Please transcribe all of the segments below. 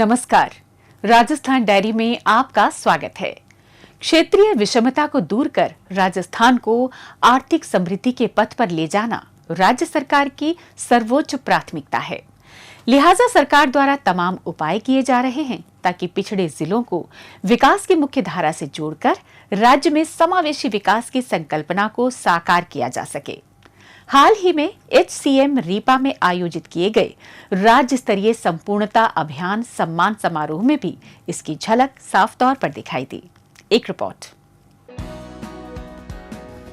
नमस्कार। राजस्थान डायरी में आपका स्वागत है। क्षेत्रीय विषमता को दूर कर राजस्थान को आर्थिक समृद्धि के पथ पर ले जाना राज्य सरकार की सर्वोच्च प्राथमिकता है। लिहाजा सरकार द्वारा तमाम उपाय किए जा रहे हैं ताकि पिछड़े जिलों को विकास की मुख्य धारा से जोड़कर राज्य में समावेशी विकास की संकल्पना को साकार किया जा सके। हाल ही में HCM रीपा में आयोजित किए गए राज्य स्तरीय संपूर्णता अभियान सम्मान समारोह में भी इसकी झलक साफ तौर पर दिखाई दी। एक रिपोर्ट।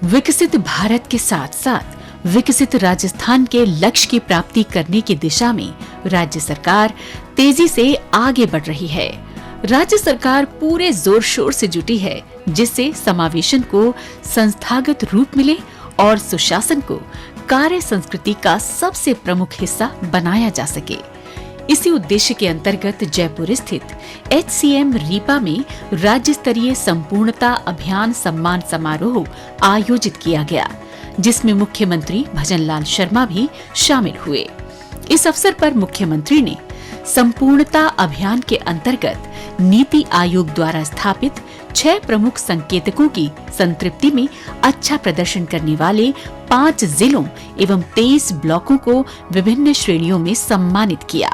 विकसित भारत के साथ साथ विकसित राजस्थान के लक्ष्य की प्राप्ति करने की दिशा में राज्य सरकार तेजी से आगे बढ़ रही है। राज्य सरकार पूरे जोर शोर से जुटी है जिससे समावेशन को संस्थागत रूप मिले और सुशासन को कार्य संस्कृति का सबसे प्रमुख हिस्सा बनाया जा सके। इसी उद्देश्य के अंतर्गत जयपुर स्थित HCM रीपा में राज्य स्तरीय संपूर्णता अभियान सम्मान समारोह आयोजित किया गया, जिसमें मुख्यमंत्री भजनलाल शर्मा भी शामिल हुए। इस अवसर पर मुख्यमंत्री ने संपूर्णता अभियान के अंतर्गत नीति आयोग द्वारा स्थापित 6 प्रमुख संकेतकों की संतृप्ति में अच्छा प्रदर्शन करने वाले 5 जिलों एवं 23 ब्लॉकों को विभिन्न श्रेणियों में सम्मानित किया।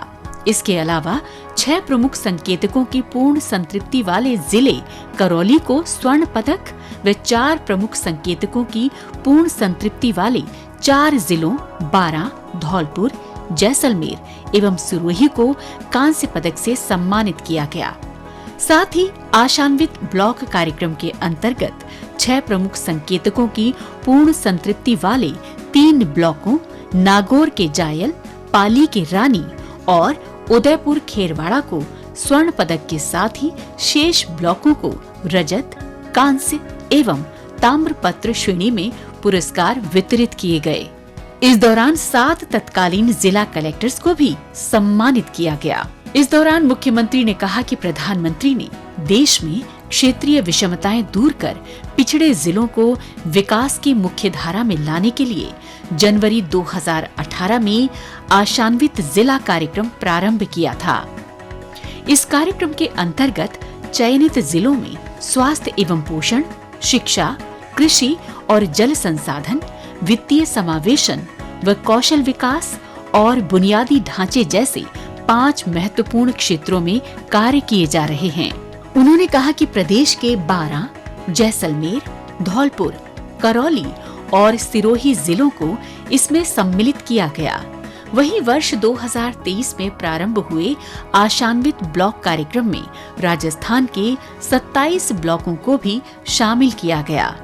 इसके अलावा 6 प्रमुख संकेतकों की पूर्ण संतृप्ति वाले जिले करौली को स्वर्ण पदक व 4 प्रमुख संकेतकों की पूर्ण संतृप्ति वाले 4 जिलों बारां, धौलपुर, जैसलमेर एवं सिरोही को कांस्य पदक से सम्मानित किया गया। साथ ही आशान्वित ब्लॉक कार्यक्रम के अंतर्गत 6 प्रमुख संकेतकों की पूर्ण संतृप्ति वाले 3 ब्लॉकों नागौर के जायल, पाली के रानी और उदयपुर खेरवाड़ा को स्वर्ण पदक के साथ ही शेष ब्लॉकों को रजत, कांस्य एवं ताम्रपत्र श्रेणी में पुरस्कार वितरित किए गए। इस दौरान 7 तत्कालीन जिला कलेक्टर्स को भी सम्मानित किया गया। इस दौरान मुख्यमंत्री ने कहा कि प्रधानमंत्री ने देश में क्षेत्रीय विषमताएं दूर कर पिछड़े जिलों को विकास की मुख्य धारा में लाने के लिए जनवरी 2018 में आशान्वित जिला कार्यक्रम प्रारंभ किया था। इस कार्यक्रम के अंतर्गत चयनित जिलों में स्वास्थ्य एवं पोषण, शिक्षा, कृषि और जल संसाधन, वित्तीय समावेशन व कौशल विकास और बुनियादी ढांचे जैसे 5 महत्वपूर्ण क्षेत्रों में कार्य किए जा रहे हैं। उन्होंने कहा कि प्रदेश के बारां, जैसलमेर, धौलपुर, करौली और सिरोही जिलों को इसमें सम्मिलित किया गया। वहीं वर्ष 2023 में प्रारंभ हुए आशान्वित ब्लॉक कार्यक्रम में राजस्थान के 27 ब्लॉकों को भी शामिल किया गया।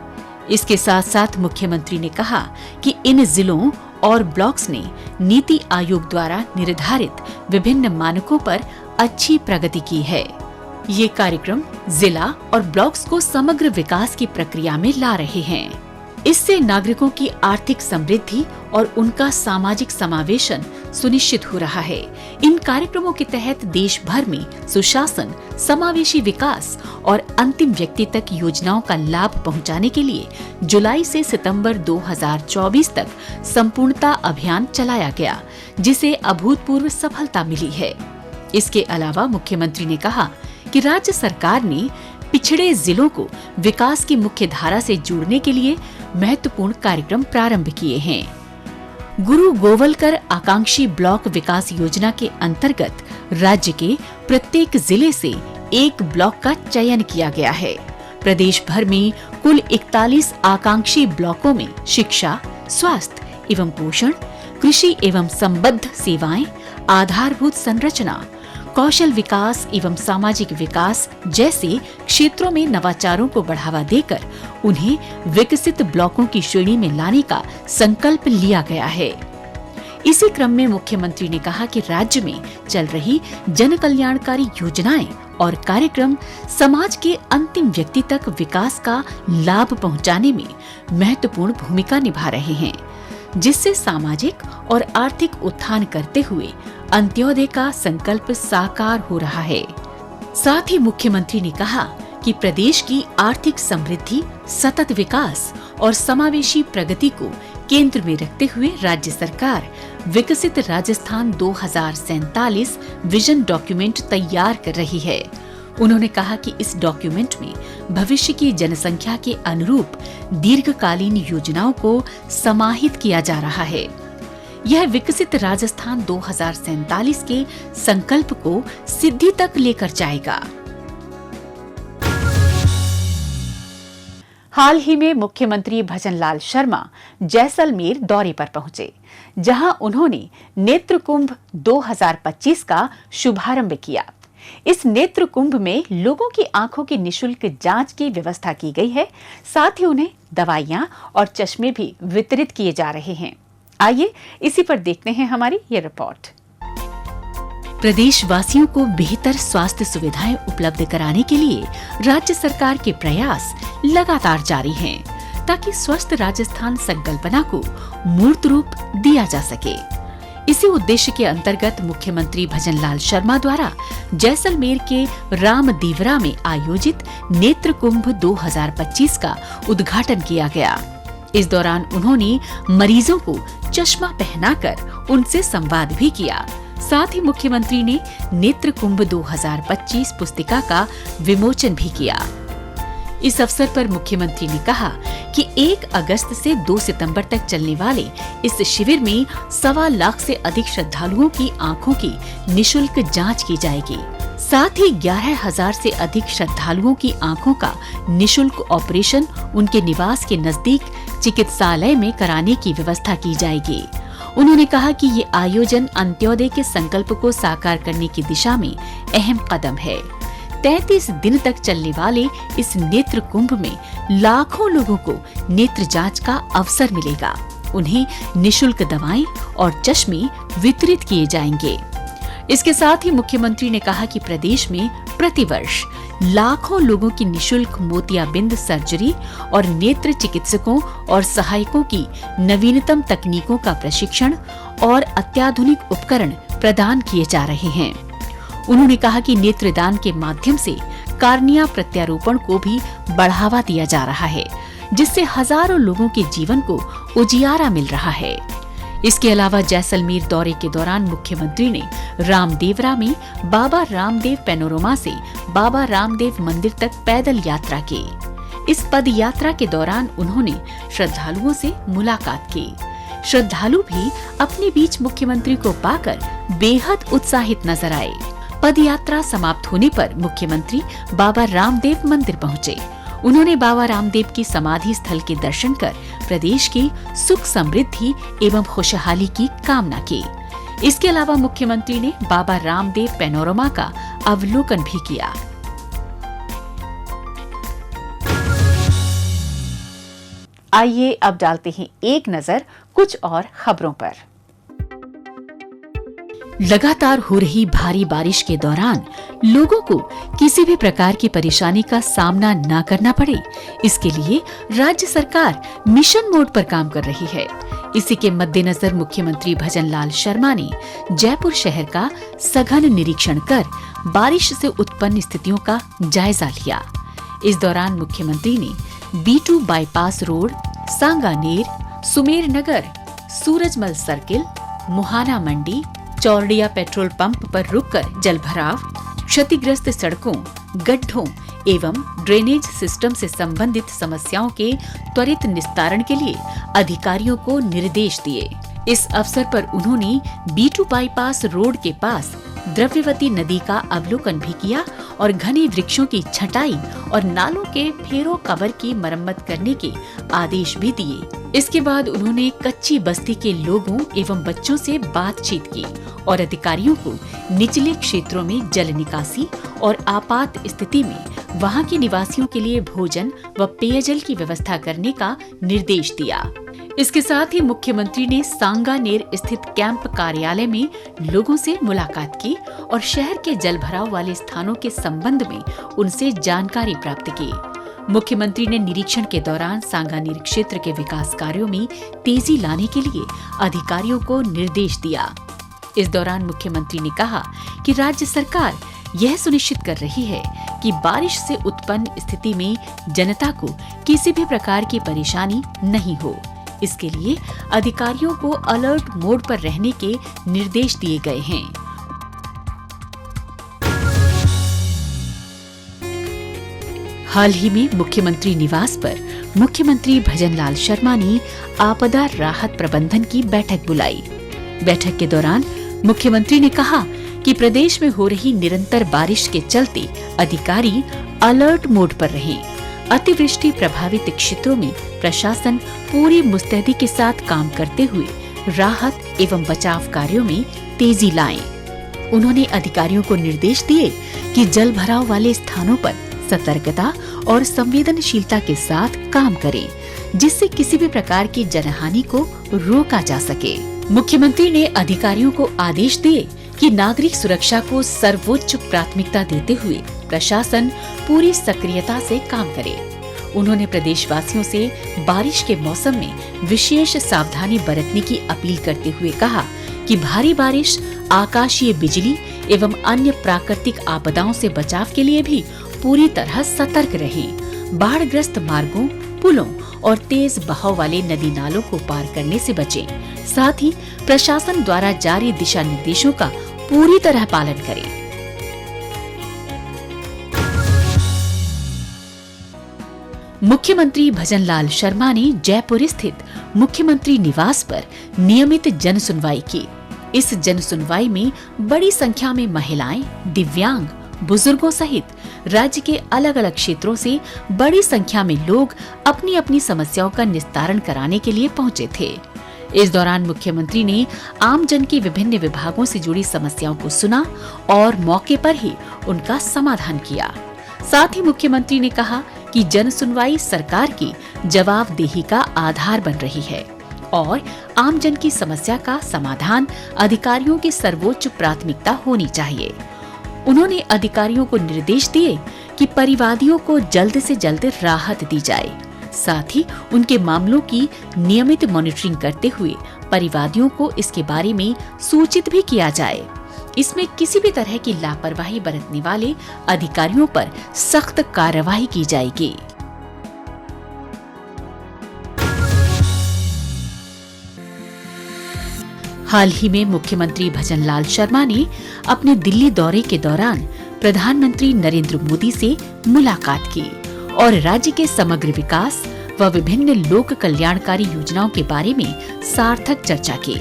इसके साथ साथ मुख्यमंत्री ने कहा कि इन जिलों और ब्लॉक्स ने नीति आयोग द्वारा निर्धारित विभिन्न मानकों पर अच्छी प्रगति की है। ये कार्यक्रम जिला और ब्लॉक्स को समग्र विकास की प्रक्रिया में ला रहे हैं। इससे नागरिकों की आर्थिक समृद्धि और उनका सामाजिक समावेशन सुनिश्चित हो रहा है। इन कार्यक्रमों के तहत देश भर में सुशासन, समावेशी विकास और अंतिम व्यक्ति तक योजनाओं का लाभ पहुंचाने के लिए जुलाई से सितंबर 2024 तक संपूर्णता अभियान चलाया गया, जिसे अभूतपूर्व सफलता मिली है। इसके अलावा मुख्यमंत्री ने कहा कि राज्य सरकार ने पिछड़े जिलों को विकास की मुख्य धारा से जोड़ने के लिए महत्वपूर्ण कार्यक्रम प्रारंभ किए हैं। गुरु गोवलकर आकांक्षी ब्लॉक विकास योजना के अंतर्गत राज्य के प्रत्येक जिले से एक ब्लॉक का चयन किया गया है। प्रदेश भर में कुल 41 आकांक्षी ब्लॉकों में शिक्षा, स्वास्थ्य एवं पोषण, कृषि एवं संबद्ध सेवाएं, आधारभूत संरचना, कौशल विकास एवं सामाजिक विकास जैसे क्षेत्रों में नवाचारों को बढ़ावा देकर उन्हें विकसित ब्लॉकों की श्रेणी में लाने का संकल्प लिया गया है। इसी क्रम में मुख्यमंत्री ने कहा कि राज्य में चल रही जन कल्याणकारी योजनाएं और कार्यक्रम समाज के अंतिम व्यक्ति तक विकास का लाभ पहुंचाने में महत्वपूर्ण भूमिका निभा रहे हैं, जिससे सामाजिक और आर्थिक उत्थान करते हुए अंत्योदय का संकल्प साकार हो रहा है। साथ ही मुख्यमंत्री ने कहा कि प्रदेश की आर्थिक समृद्धि, सतत विकास और समावेशी प्रगति को केंद्र में रखते हुए राज्य सरकार विकसित राजस्थान 2047 विजन डॉक्यूमेंट तैयार कर रही है। उन्होंने कहा कि इस डॉक्यूमेंट में भविष्य की जनसंख्या के अनुरूप दीर्घकालीन योजनाओं को समाहित किया जा रहा है। यह विकसित राजस्थान 2047 के संकल्प को सिद्धि तक लेकर जाएगा। हाल ही में मुख्यमंत्री भजनलाल शर्मा जैसलमेर दौरे पर पहुंचे, जहां उन्होंने नेत्र कुंभ 2025 का शुभारंभ किया। इस नेत्र कुंभ में लोगों की आंखों की निशुल्क जांच की व्यवस्था की गई है। साथ ही उन्हें दवाइयां और चश्मे भी वितरित किए जा रहे हैं। आइए इसी पर देखते हैं हमारी ये रिपोर्ट। प्रदेशवासियों को बेहतर स्वास्थ्य सुविधाएं उपलब्ध कराने के लिए राज्य सरकार के प्रयास लगातार जारी हैं, ताकि स्वस्थ राजस्थान संकल्पना को मूर्त रूप दिया जा सके। इसी उद्देश्य के अंतर्गत मुख्यमंत्री भजनलाल शर्मा द्वारा जैसलमेर के रामदेवरा में आयोजित नेत्र कुंभ 2025 का उद्घाटन किया गया। इस दौरान उन्होंने मरीजों को चश्मा पहनाकर उनसे संवाद भी किया। साथ ही मुख्यमंत्री ने नेत्र कुंभ 2025 पुस्तिका का विमोचन भी किया। इस अवसर पर मुख्यमंत्री ने कहा कि 1 अगस्त से 2 सितंबर तक चलने वाले इस शिविर में 1.25 लाख से अधिक श्रद्धालुओं की आंखों की निशुल्क जांच की जाएगी। साथ ही 11,000 से अधिक श्रद्धालुओं की आंखों का निशुल्क ऑपरेशन उनके निवास के नजदीक चिकित्सालय में कराने की व्यवस्था की जाएगी। उन्होंने कहा कि ये आयोजन अंत्योदय के संकल्प को साकार करने की दिशा में अहम कदम है। 33 दिन तक चलने वाले इस नेत्र कुंभ में लाखों लोगों को नेत्र जांच का अवसर मिलेगा। उन्हें निशुल्क दवाएं और चश्मे वितरित किए जाएंगे। इसके साथ ही मुख्यमंत्री ने कहा कि प्रदेश में प्रतिवर्ष लाखों लोगों की निशुल्क मोतियाबिंद सर्जरी और नेत्र चिकित्सकों और सहायकों की नवीनतम तकनीकों का प्रशिक्षण और अत्याधुनिक उपकरण प्रदान किए जा रहे हैं। उन्होंने कहा कि नेत्रदान के माध्यम से कार्निया प्रत्यारोपण को भी बढ़ावा दिया जा रहा है, जिससे हजारों लोगों के जीवन को उजियारा मिल रहा है। इसके अलावा जैसलमेर दौरे के दौरान मुख्यमंत्री ने रामदेवरा में बाबा रामदेव पैनोरमा से बाबा रामदेव मंदिर तक पैदल यात्रा की। इस पद यात्रा के दौरान उन्होंने श्रद्धालुओं से मुलाकात की। श्रद्धालु भी अपने बीच मुख्यमंत्री को पाकर बेहद उत्साहित नजर आए। पद यात्रा समाप्त होने पर मुख्यमंत्री बाबा रामदेव मंदिर पहुंचे। उन्होंने बाबा रामदेव की समाधि स्थल के दर्शन कर प्रदेश की सुख समृद्धि एवं खुशहाली की कामना की। इसके अलावा मुख्यमंत्री ने बाबा रामदेव पैनोरमा का अवलोकन भी किया। आइए अब डालते हैं एक नजर कुछ और खबरों पर। लगातार हो रही भारी बारिश के दौरान लोगों को किसी भी प्रकार की परेशानी का सामना न करना पड़े, इसके लिए राज्य सरकार मिशन मोड पर काम कर रही है। इसी के मद्देनजर मुख्यमंत्री भजनलाल शर्मा ने जयपुर शहर का सघन निरीक्षण कर बारिश से उत्पन्न स्थितियों का जायजा लिया। इस दौरान मुख्यमंत्री ने B2 bypass road, Sanganer, Sumer Nagar, Surajmal circle, Muhana Mandi, Chordia petrol pump पर रुककर जलभराव, क्षतिग्रस्त सड़कों, गड्ढों एवं ड्रेनेज सिस्टम से संबंधित समस्याओं के त्वरित निस्तारण के लिए अधिकारियों को निर्देश दिए। इस अवसर पर उन्होंने B2 बाईपास रोड के पास द्रव्यवती नदी का अवलोकन भी किया और घने वृक्षों की छंटाई और नालों के फेरो कवर की मरम्मत करने के आदेश भी दिए। इसके बाद उन्होंने कच्ची बस्ती के लोगों एवं बच्चों से बातचीत की और अधिकारियों को निचले क्षेत्रों में जल निकासी और आपात स्थिति में वहां के निवासियों के लिए भोजन व पेयजल की व्यवस्था करने का निर्देश दिया। इसके साथ ही मुख्यमंत्री ने सांगानेर स्थित कैंप कार्यालय में लोगों से मुलाकात की और शहर के जलभराव वाले स्थानों के संबंध में उनसे जानकारी प्राप्त की। मुख्यमंत्री ने निरीक्षण के दौरान सांगानेर क्षेत्र के विकास कार्यों में तेजी लाने के लिए अधिकारियों को निर्देश दिया। इस दौरान मुख्यमंत्री ने कहा कि राज्य सरकार यह सुनिश्चित कर रही है कि बारिश से उत्पन्न स्थिति में जनता को किसी भी प्रकार की परेशानी नहीं हो। इसके लिए अधिकारियों को अलर्ट मोड पर रहने के निर्देश दिए गए हैं। हाल ही में मुख्यमंत्री निवास पर मुख्यमंत्री भजनलाल शर्मा ने आपदा राहत प्रबंधन की बैठक बुलाई। बैठक के दौरान मुख्यमंत्री ने कहा कि प्रदेश में हो रही निरंतर बारिश के चलते अधिकारी अलर्ट मोड पर रहें। अतिवृष्टि प्रभावित क्षेत्रों में प्रशासन पूरी मुस्तैदी के साथ काम करते हुए राहत एवं बचाव कार्यों में तेजी लाएं। उन्होंने अधिकारियों को निर्देश दिए कि जल भराव वाले स्थानों पर सतर्कता और संवेदनशीलता के साथ काम करें, जिससे किसी भी प्रकार की जनहानि को रोका जा सके। मुख्यमंत्री ने अधिकारियों को आदेश दिए कि नागरिक सुरक्षा को सर्वोच्च प्राथमिकता देते हुए प्रशासन पूरी सक्रियता से काम करे। उन्होंने प्रदेशवासियों से बारिश के मौसम में विशेष सावधानी बरतने की अपील करते हुए कहा कि भारी बारिश, आकाशीय बिजली एवं अन्य प्राकृतिक आपदाओं से बचाव के लिए भी पूरी तरह सतर्क रहें। बाढ़ग्रस्त मार्गों, पुलों और तेज बहाव वाले नदी नालों को पार करने से बचें। साथ ही प्रशासन द्वारा जारी दिशा निर्देशों का पूरी तरह पालन करें। मुख्यमंत्री भजनलाल शर्मा ने जयपुर स्थित मुख्यमंत्री निवास पर नियमित जन सुनवाई की। इस जन सुनवाई में बड़ी संख्या में महिलाएं, दिव्यांग, बुजुर्गों सहित राज्य के अलग अलग क्षेत्रों से बड़ी संख्या में लोग अपनी अपनी समस्याओं का निस्तारण कराने के लिए पहुंचे थे। इस दौरान मुख्यमंत्री ने आम जन की विभिन्न विभागों से जुड़ी समस्याओं को सुना और मौके पर ही उनका समाधान किया। साथ ही मुख्यमंत्री ने कहा कि जन सुनवाई सरकार की जवाबदेही का आधार बन रही है और आम जन की समस्या का समाधान अधिकारियों की सर्वोच्च प्राथमिकता होनी चाहिए। उन्होंने अधिकारियों को निर्देश दिए कि परिवादियों को जल्द से जल्द राहत दी जाए। साथ ही उनके मामलों की नियमित मॉनिटरिंग करते हुए परिवादियों को इसके बारे में सूचित भी किया जाए। इसमें किसी भी तरह की लापरवाही बरतने वाले अधिकारियों पर सख्त कार्रवाई की जाएगी। हाल ही में मुख्यमंत्री भजनलाल शर्मा ने अपने दिल्ली दौरे के दौरान प्रधानमंत्री नरेंद्र मोदी से मुलाकात की और राज्य के समग्र विकास व विभिन्न लोक कल्याणकारी योजनाओं के बारे में सार्थक चर्चा की।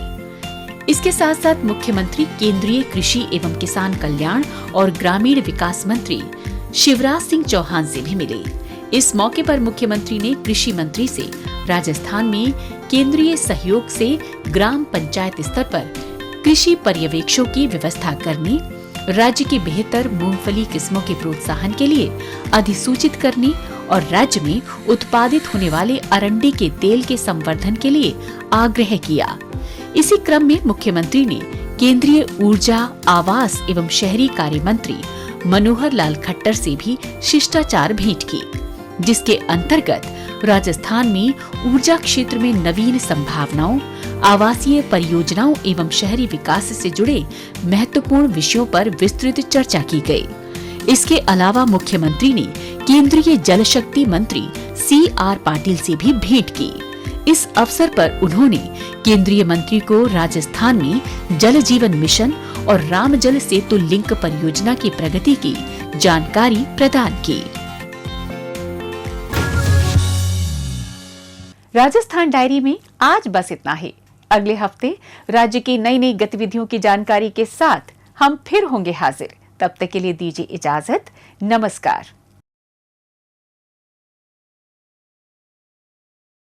इसके साथ साथ मुख्यमंत्री केंद्रीय कृषि एवं किसान कल्याण और ग्रामीण विकास मंत्री शिवराज सिंह चौहान से भी मिले। इस मौके पर मुख्यमंत्री ने कृषि मंत्री से राजस्थान में केंद्रीय सहयोग से ग्राम पंचायत स्तर पर कृषि पर्यवेक्षकों की व्यवस्था करने, राज्य की बेहतर मूंगफली किस्मों के प्रोत्साहन के लिए अधिसूचित करने और राज्य में उत्पादित होने वाले अरंडी के तेल के संवर्धन के लिए आग्रह किया। इसी क्रम में मुख्यमंत्री ने केंद्रीय ऊर्जा, आवास एवं शहरी कार्य मंत्री मनोहर लाल खट्टर से भी शिष्टाचार भेंट की, जिसके अंतर्गत राजस्थान में ऊर्जा क्षेत्र में नवीन संभावनाओं, आवासीय परियोजनाओं एवं शहरी विकास से जुड़े महत्वपूर्ण विषयों पर विस्तृत चर्चा की गई। इसके अलावा मुख्यमंत्री ने केंद्रीय जल शक्ति मंत्री CR पाटिल से भी भेंट की। इस अवसर पर उन्होंने केंद्रीय मंत्री को राजस्थान में जल जीवन मिशन और राम जल सेतु लिंक परियोजना की प्रगति की जानकारी प्रदान की। राजस्थान डायरी में आज बस इतना ही। अगले हफ्ते राज्य की नई नई गतिविधियों की जानकारी के साथ हम फिर होंगे हाजिर। तब तक के लिए दीजिए इजाजत। नमस्कार।